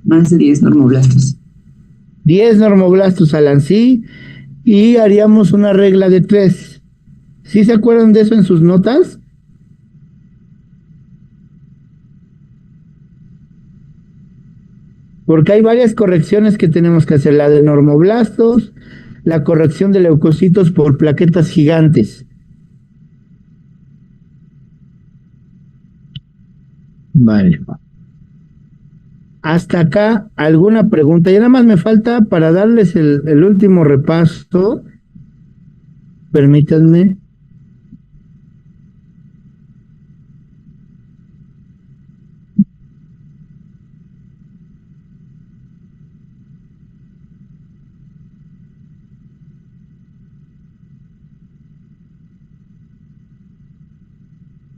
Más de 10 normoblastos. 10 normoblastos, Alan, sí, y haríamos una regla de 3. ¿Sí se acuerdan de eso en sus notas? Porque hay varias correcciones que tenemos que hacer, la de normoblastos, la corrección de leucocitos por plaquetas gigantes. Vale. Hasta acá, ¿alguna pregunta? Y nada más me falta para darles el último repaso. Permítanme.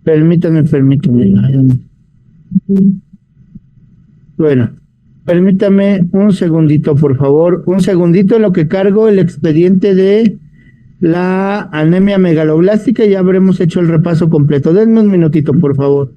Permítanme. Bueno, permítame un segundito, por favor. Un segundito en lo que cargo el expediente de la anemia megaloblástica y ya habremos hecho el repaso completo. Denme un minutito, por favor.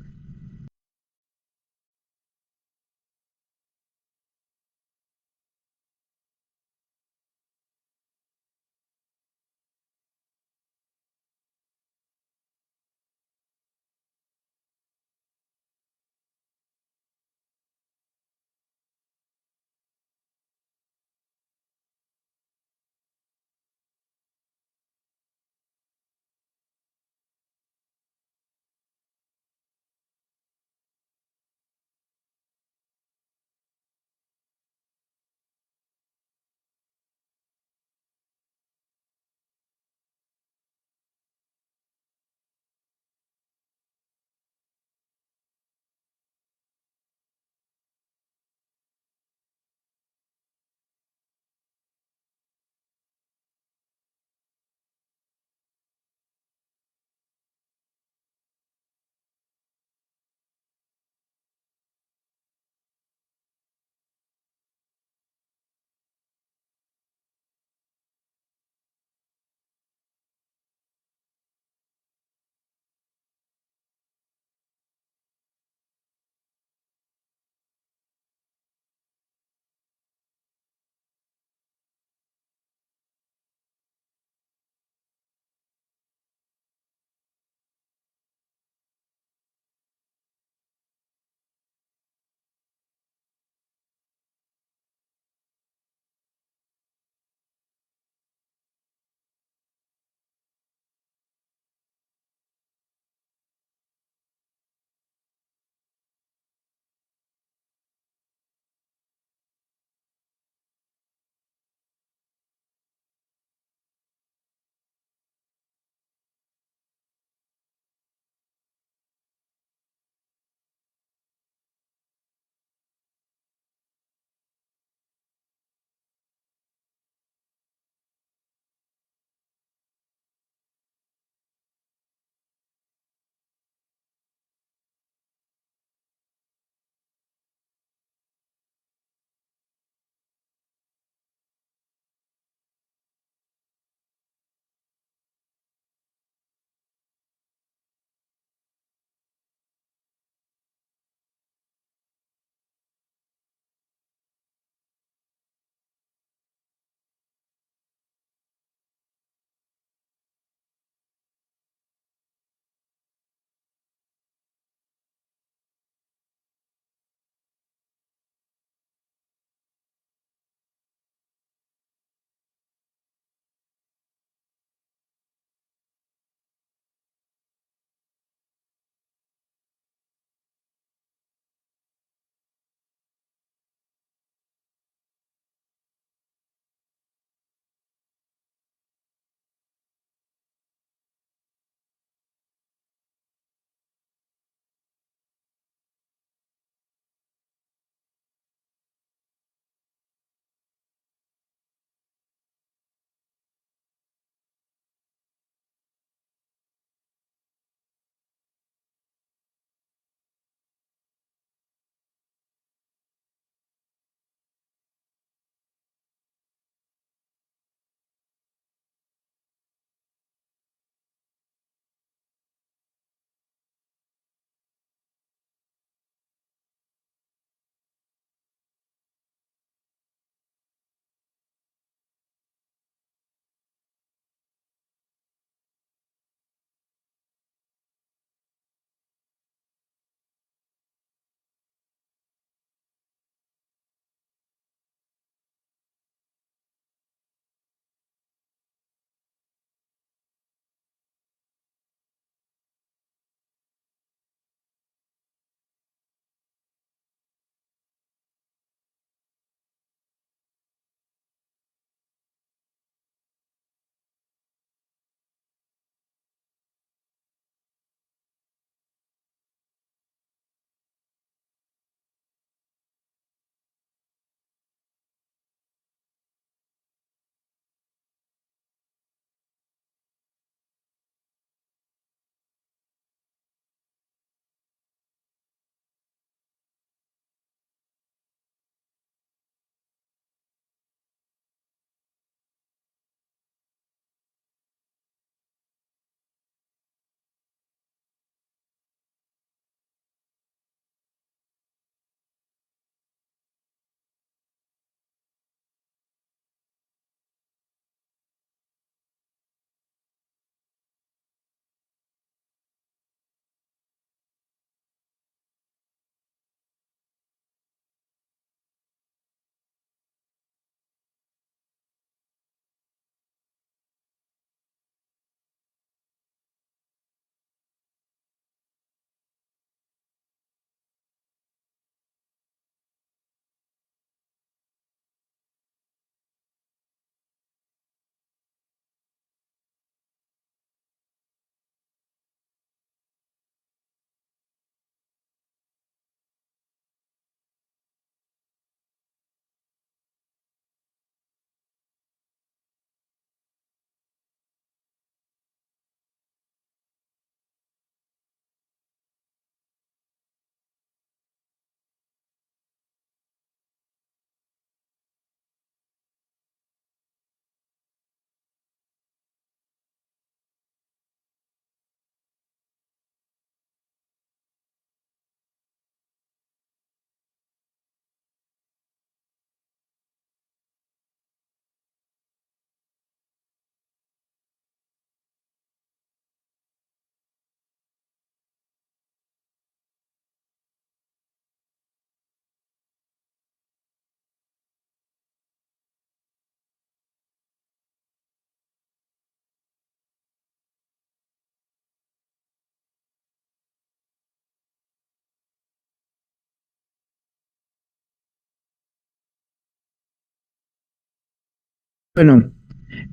Bueno,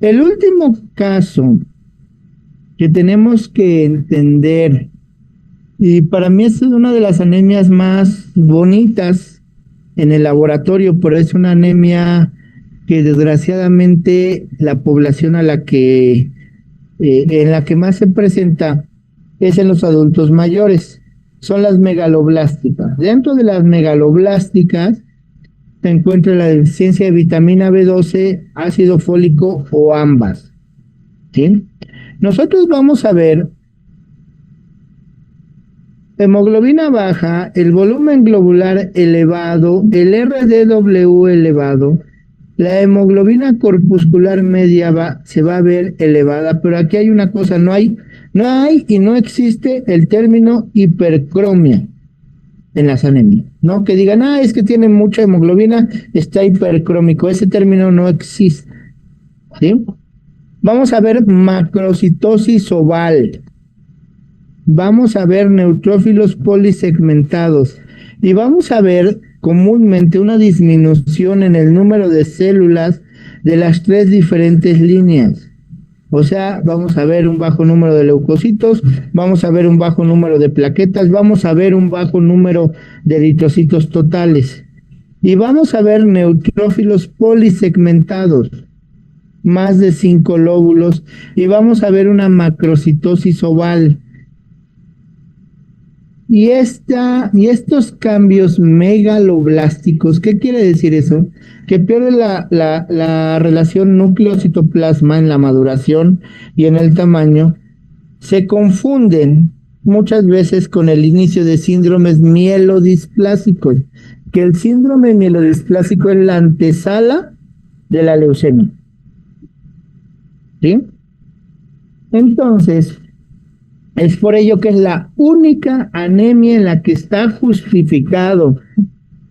el último caso que tenemos que entender, y para mí es una de las anemias más bonitas en el laboratorio, pero es una anemia que desgraciadamente la población a la que en la que más se presenta es en los adultos mayores, son las megaloblásticas. Dentro de las megaloblásticas se encuentra la deficiencia de vitamina B12, ácido fólico o ambas, ¿sí? Nosotros vamos a ver hemoglobina baja, el volumen globular elevado, el RDW elevado, la hemoglobina corpuscular media se va a ver elevada, pero aquí hay una cosa, no hay y no existe el término hipercromia en las anemias, ¿no? Que digan, es que tiene mucha hemoglobina, está hipercrómico, ese término no existe, ¿sí? Vamos a ver macrocitosis oval, vamos a ver neutrófilos polisegmentados y vamos a ver comúnmente una disminución en el número de células de las 3 diferentes líneas. O sea, vamos a ver un bajo número de leucocitos, vamos a ver un bajo número de plaquetas, vamos a ver un bajo número de eritrocitos totales y vamos a ver neutrófilos polisegmentados, más de 5 lóbulos, y vamos a ver una macrocitosis oval. Y estos cambios megaloblásticos, ¿qué quiere decir eso? Que pierde la relación núcleo-citoplasma en la maduración y en el tamaño, se confunden muchas veces con el inicio de síndromes mielodisplásicos, que el síndrome mielodisplásico es la antesala de la leucemia, ¿sí? Entonces, es por ello que es la única anemia en la que está justificado,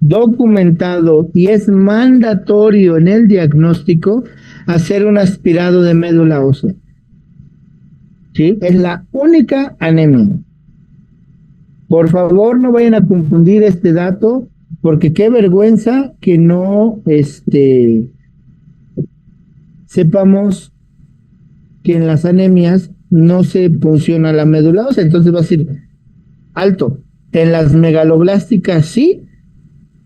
documentado y es mandatorio en el diagnóstico hacer un aspirado de médula ósea. ¿Sí? Es la única anemia. Por favor, no vayan a confundir este dato, porque qué vergüenza que no sepamos que en las anemias no se funciona la médula ósea. Entonces va a decir, alto, en las megaloblásticas sí,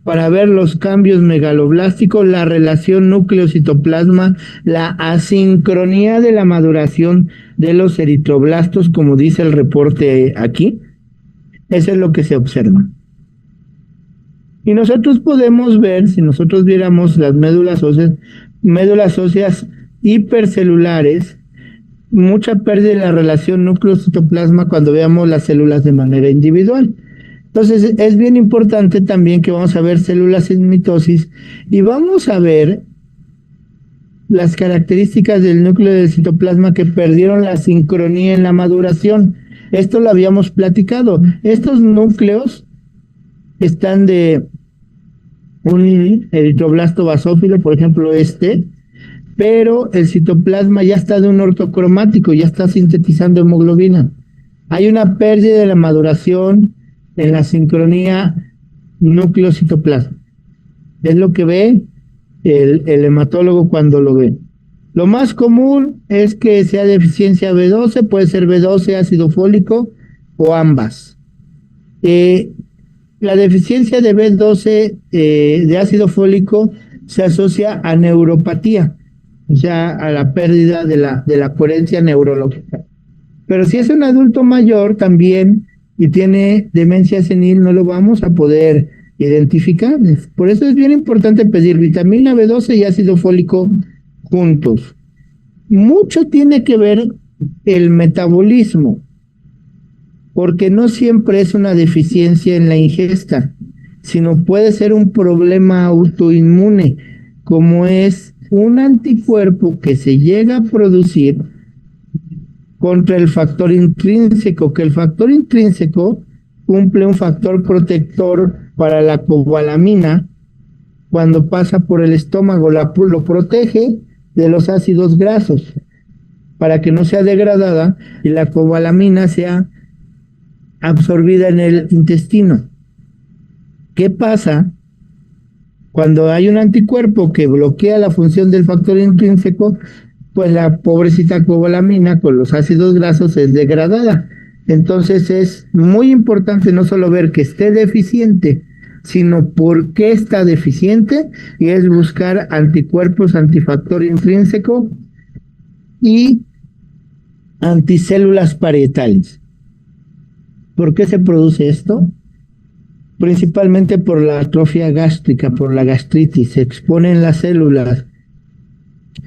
para ver los cambios megaloblásticos, la relación núcleo-citoplasma, la asincronía de la maduración de los eritroblastos, como dice el reporte aquí, eso es lo que se observa. Y nosotros podemos ver, si nosotros viéramos las médulas óseas hipercelulares, mucha pérdida de la relación núcleo-citoplasma cuando veamos las células de manera individual. Entonces es bien importante también que vamos a ver células en mitosis y vamos a ver las características del núcleo del citoplasma que perdieron la sincronía en la maduración. Esto lo habíamos platicado. Estos núcleos están de un eritroblasto basófilo, por ejemplo pero el citoplasma ya está de un ortocromático, ya está sintetizando hemoglobina. Hay una pérdida de la maduración en la sincronía núcleo-citoplasma. Es lo que ve el hematólogo cuando lo ve. Lo más común es que sea deficiencia B12, puede ser B12, ácido fólico o ambas. La deficiencia de B12 de ácido fólico se asocia a neuropatía, o sea, a la pérdida de la coherencia neurológica. Pero si es un adulto mayor también y tiene demencia senil, no lo vamos a poder identificar. Por eso es bien importante pedir vitamina B12 y ácido fólico juntos. Mucho tiene que ver el metabolismo, porque no siempre es una deficiencia en la ingesta, sino puede ser un problema autoinmune, como es un anticuerpo que se llega a producir contra el factor intrínseco, que el factor intrínseco cumple un factor protector para la cobalamina cuando pasa por el estómago, lo protege de los ácidos grasos para que no sea degradada y la cobalamina sea absorbida en el intestino. ¿Qué pasa Cuando hay un anticuerpo que bloquea la función del factor intrínseco, pues la pobrecita cobalamina con los ácidos grasos es degradada. Entonces es muy importante no solo ver que esté deficiente, sino por qué está deficiente, y es buscar anticuerpos antifactor intrínseco y anticélulas parietales. ¿Por qué se produce esto? Principalmente por la atrofia gástrica, por la gastritis. Se exponen las células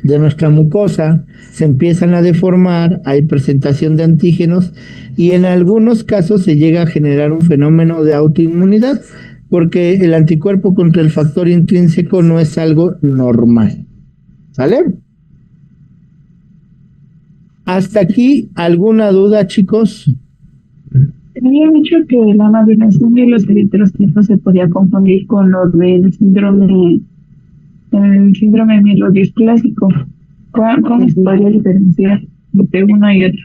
de nuestra mucosa, se empiezan a deformar, hay presentación de antígenos y en algunos casos se llega a generar un fenómeno de autoinmunidad porque el anticuerpo contra el factor intrínseco no es algo normal. ¿Sale? Hasta aquí, ¿alguna duda, chicos? Había dicho que la maduración de los eritrocitos se podía confundir con lo del síndrome mielodisplásico. ¿Cómo se podría diferenciar entre uno y otro?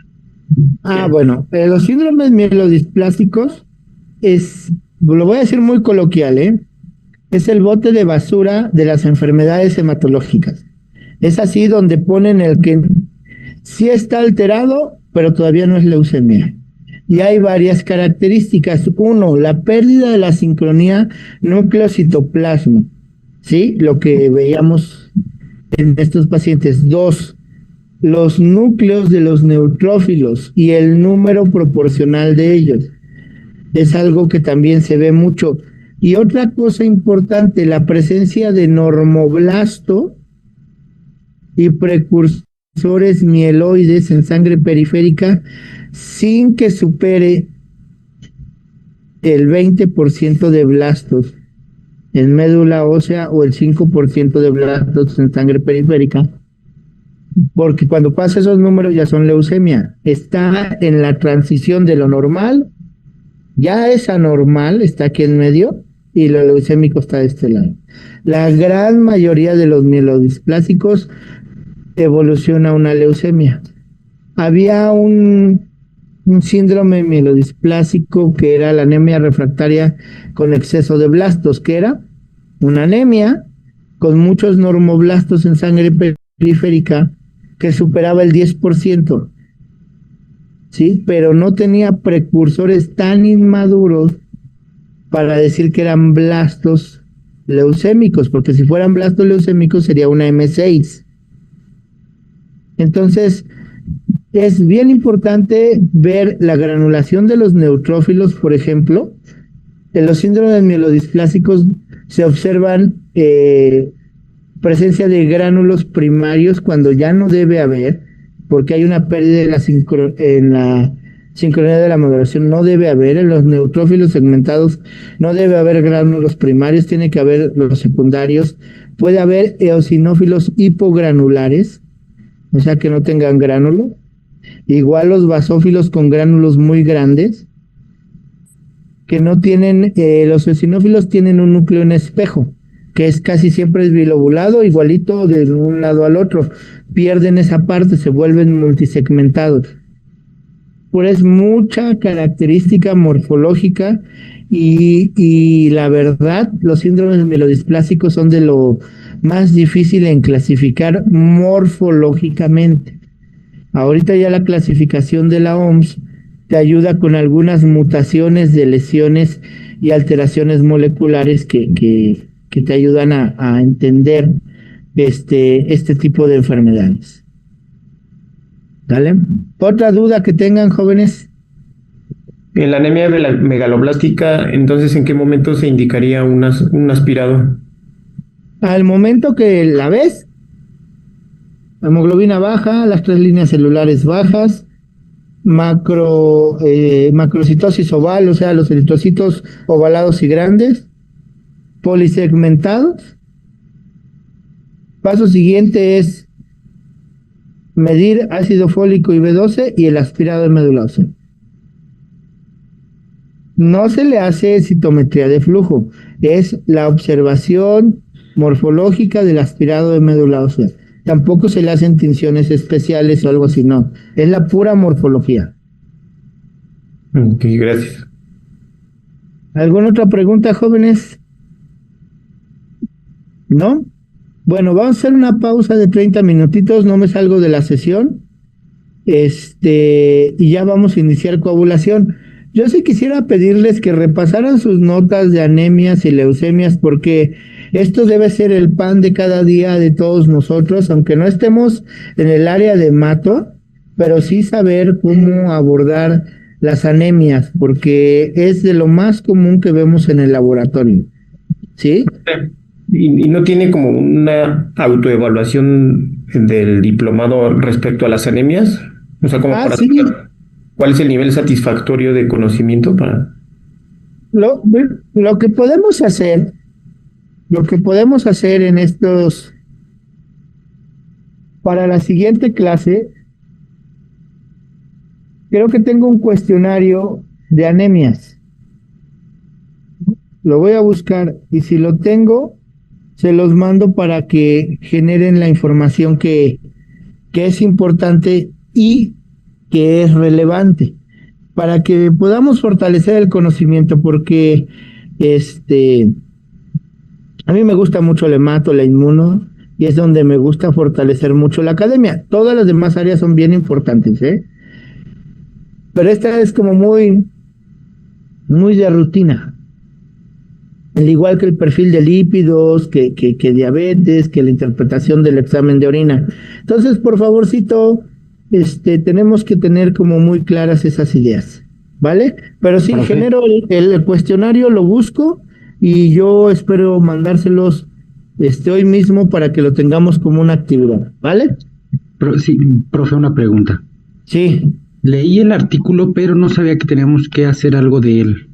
Bueno, los síndromes mielodisplásicos lo voy a decir muy coloquial, es el bote de basura de las enfermedades hematológicas. Es así donde ponen el que sí está alterado, pero todavía no es leucemia. Y hay varias características. Uno, la pérdida de la sincronía núcleo-citoplasma, ¿sí? Lo que veíamos en estos pacientes. Dos, los núcleos de los neutrófilos y el número proporcional de ellos. Es algo que también se ve mucho. Y otra cosa importante, la presencia de normoblasto y precursores mieloides en sangre periférica sin que supere el 20% de blastos en médula ósea o el 5% de blastos en sangre periférica, porque cuando pasa esos números ya son leucemia. Está en la transición de lo normal, ya es anormal, está aquí en medio, y lo leucémico está de este lado. La gran mayoría de los mielodisplásicos evoluciona a una leucemia. Había un síndrome mielodisplásico que era la anemia refractaria con exceso de blastos, que era una anemia con muchos normoblastos en sangre periférica que superaba el 10%, ¿sí? Pero no tenía precursores tan inmaduros para decir que eran blastos leucémicos, porque si fueran blastos leucémicos sería una M6. Entonces, es bien importante ver la granulación de los neutrófilos, por ejemplo. En los síndromes mielodisplásicos se observan presencia de gránulos primarios cuando ya no debe haber, porque hay una pérdida en la sincronía de la maduración, no debe haber. En los neutrófilos segmentados no debe haber gránulos primarios, tiene que haber los secundarios. Puede haber eosinófilos hipogranulares, o sea que no tengan gránulo. Igual los basófilos con gránulos muy grandes, que no tienen, los eosinófilos tienen un núcleo en espejo, que es casi siempre es bilobulado, igualito de un lado al otro. Pierden esa parte, se vuelven multisegmentados. Pues es mucha característica morfológica y la verdad, los síndromes mielodisplásicos son de lo más difícil en clasificar morfológicamente. Ahorita ya la clasificación de la OMS te ayuda con algunas mutaciones de lesiones y alteraciones moleculares que te ayudan a entender este tipo de enfermedades. ¿Dale? ¿Otra duda que tengan, jóvenes? En la anemia megaloblástica, entonces, ¿en qué momento se indicaría un aspirado? Al momento que la ves, hemoglobina baja, las 3 líneas celulares bajas, macrocitosis oval, o sea, los eritrocitos ovalados y grandes, polisegmentados. Paso siguiente es medir ácido fólico y B12 y el aspirado de médula ósea. No se le hace citometría de flujo, es la observación morfológica del aspirado de médula ósea. Tampoco se le hacen tinciones especiales o algo así, no. Es la pura morfología. Ok, gracias. ¿Alguna otra pregunta, jóvenes? ¿No? Bueno, vamos a hacer una pausa de 30 minutitos, no me salgo de la sesión. Y ya vamos a iniciar coagulación. Yo sí quisiera pedirles que repasaran sus notas de anemias y leucemias, porque esto debe ser el pan de cada día de todos nosotros, aunque no estemos en el área de hemato, pero sí saber cómo abordar las anemias, porque es de lo más común que vemos en el laboratorio. ¿Sí? Y no tiene como una autoevaluación del diplomado respecto a las anemias? O sea, como para sí. saber cuál es el nivel satisfactorio de conocimiento para... Lo que podemos hacer en estos, para la siguiente clase, creo que tengo un cuestionario de anemias. Lo voy a buscar y si lo tengo, se los mando para que generen la información que es importante y que es relevante, para que podamos fortalecer el conocimiento, porque a mí me gusta mucho el hemato, la inmuno, y es donde me gusta fortalecer mucho la academia. Todas las demás áreas son bien importantes, pero esta es como muy de rutina. Al igual que el perfil de lípidos, que diabetes, que la interpretación del examen de orina. Entonces, por favorcito, tenemos que tener como muy claras esas ideas, ¿vale? Pero sí, genero el cuestionario, lo busco y yo espero mandárselos hoy mismo para que lo tengamos como una actividad, ¿vale? Sí, profe, una pregunta. Sí. Leí el artículo, pero no sabía que teníamos que hacer algo de él.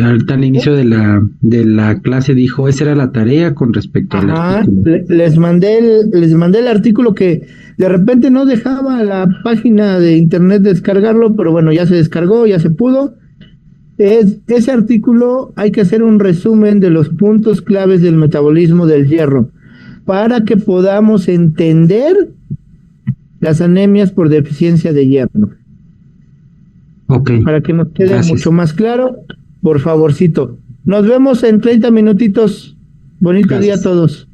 Al inicio de la clase dijo, esa era la tarea con respecto al artículo. Les mandé el artículo que de repente no dejaba la página de internet descargarlo, pero bueno, ya se descargó, ya se pudo. Ese artículo hay que hacer un resumen de los puntos claves del metabolismo del hierro para que podamos entender las anemias por deficiencia de hierro. Okay. Para que nos quede mucho más claro. Por favorcito. Nos vemos en 30 minutitos. Bonito día a todos.